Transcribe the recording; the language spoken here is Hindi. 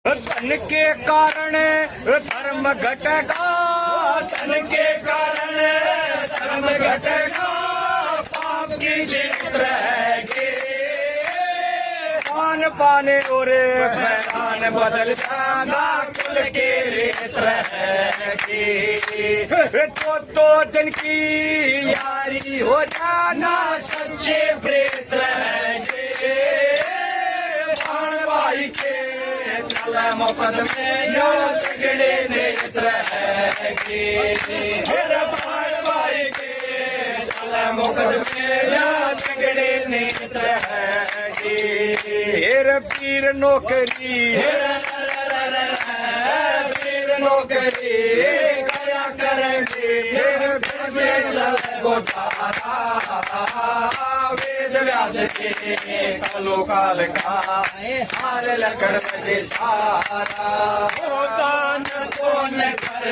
धन के कारण धर्म घटेगा, धन के कारण धर्म घटेगा, पाप की जीत रहेगी। पान पाने और मैदान बदल जाना, कुल की रीत रहेगी। तो दिन की यारी हो जाना, सच्चे प्रेत रहेंगे। भाण भाई के चले मुकदमे, या तगड़े नेत रहेंगे। भाण भाई के चले मुकदमे, या तगड़े नेत रहेंगे। हेर पीर नौकरी, वीर नौकरी करा करेंगे। वेद व्यास के कालो काल का हार लकड़ सारा होता